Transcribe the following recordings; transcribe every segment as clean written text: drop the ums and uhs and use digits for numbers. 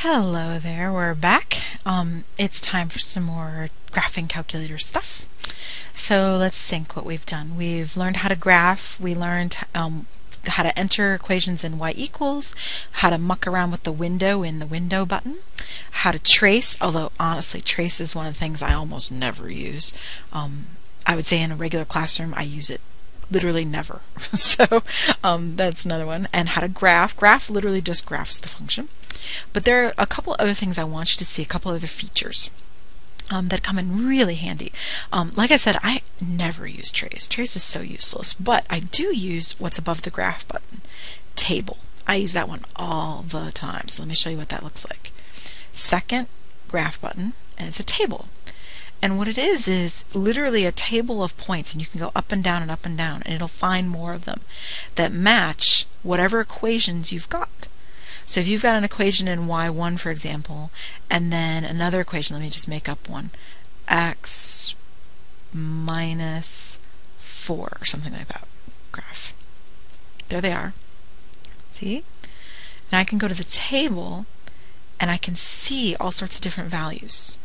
Hello there, we're back. It's time for some more graphing calculator stuff. So let's think what we've done. We've learned how to graph, we learned how to enter equations in y equals, how to muck around with the window in the window button, how to trace, although honestly trace is one of the things I almost never use. I would say in a regular classroom I use it literally never. So that's another one. And how to graph. Graph literally just graphs the function. But there are a couple other things I want you to see, a couple other features that come in really handy. Like I said, I never use trace. Trace is so useless, but I do use what's above the graph button, table. I use that one all the time. So let me show you what that looks like. Second graph button, and it's a table. And what it is literally a table of points, and you can go up and down and up and down, and it'll find more of them that match whatever equations you've got. So if you've got an equation in y1, for example, and then another equation, let me just make up one, x minus 4 or something like that, graph. There they are. See? And I can go to the table and I can see all sorts of different values.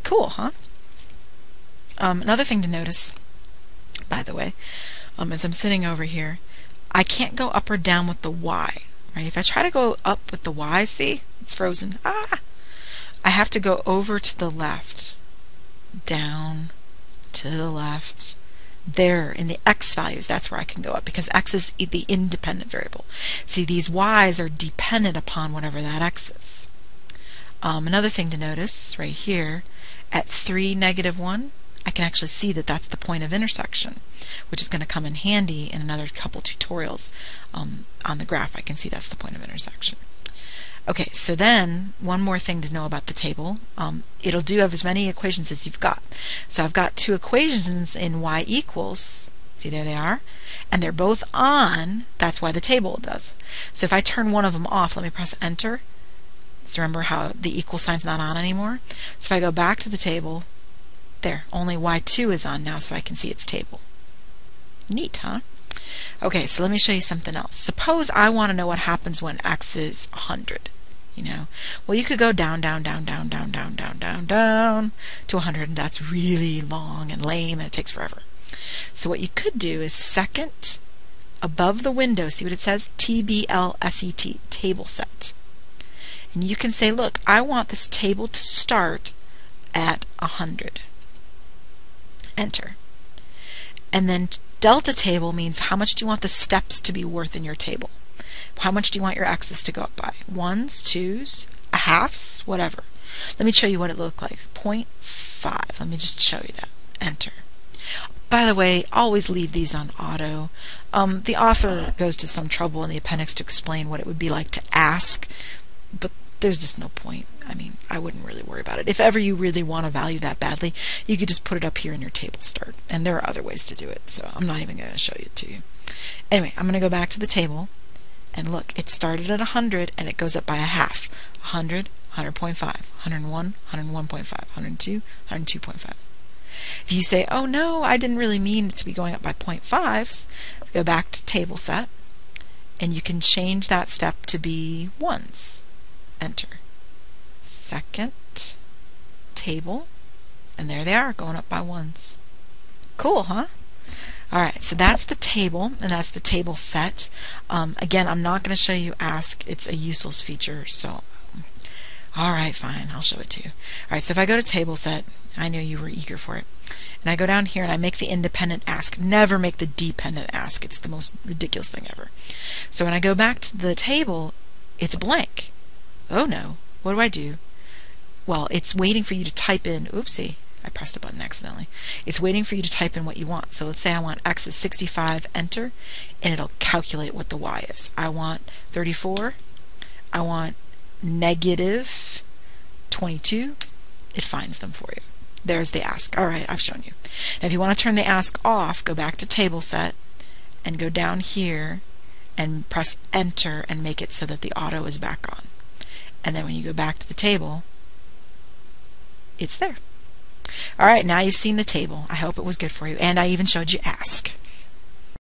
Cool, huh? Another thing to notice, by the way, as I'm sitting over here, I can't go up or down with the y. Right? If I try to go up with the y, see, it's frozen. I have to go over to the left, down to the left. There, in the x values, that's where I can go up, because x is the independent variable. See, these y's are dependent upon whatever that x is. Another thing to notice, right here, at 3, -1, I can actually see that that's the point of intersection, which is going to come in handy in another couple tutorials on the graph. I can see that's the point of intersection. Okay, so then one more thing to know about the table. It'll do have as many equations as you've got. So I've got two equations in y equals, see there they are, and they're both on, that's why the table does. So if I turn one of them off, let me press enter. So remember how the equal sign's not on anymore? So if I go back to the table, there, only y2 is on now, so I can see its table. Neat, huh? Okay, so let me show you something else. Suppose I want to know what happens when x is 100. Well, you could go down to 100, and that's really long and lame, and it takes forever. So what you could do is second above the window, see what it says? TBLSET, table set. And you can say, look, I want this table to start at 100. Enter. And then delta table means how much do you want the steps to be worth in your table? How much do you want your x's to go up by? 1s, 2s, halves, whatever. Let me show you what it looked like. 0.5. Let me just show you that. Enter. By the way, always leave these on auto. The author goes to some trouble in the appendix to explain what it would be like to ask, but there's just no point. I mean, I wouldn't really worry about it. If ever you really want a value that badly, you could just put it up here in your table start. And there are other ways to do it, so I'm not even going to show it to you. Anyway, I'm going to go back to the table, and look, it started at 100, and it goes up by a half. 100, 100.5, 101, 101.5, 102, 102.5. If you say, oh no, I didn't really mean it to be going up by 0.5s, go back to table set, and you can change that step to be 1s. Enter. Second table, and there they are, going up by 1s. Cool, huh? Alright, so that's the table, and that's the table set. Again, I'm not going to show you ask. It's a useless feature, so alright, fine, I'll show it to you. Alright, so if I go to table set, I know you were eager for it, and I go down here and I make the independent ask. Never make the dependent ask. It's the most ridiculous thing ever. So when I go back to the table, it's blank. Oh no, what do? Well, it's waiting for you to type in, oopsie, I pressed a button accidentally. It's waiting for you to type in what you want. So let's say I want x is 65, enter, and it'll calculate what the y is. I want 34, I want negative 22, it finds them for you. There's the ask. Alright, I've shown you. Now if you want to turn the ask off, go back to table set and go down here and press enter and make it so that the auto is back on. And then when you go back to the table, it's there. Alright, now you've seen the table. I hope it was good for you. And I even showed you ask.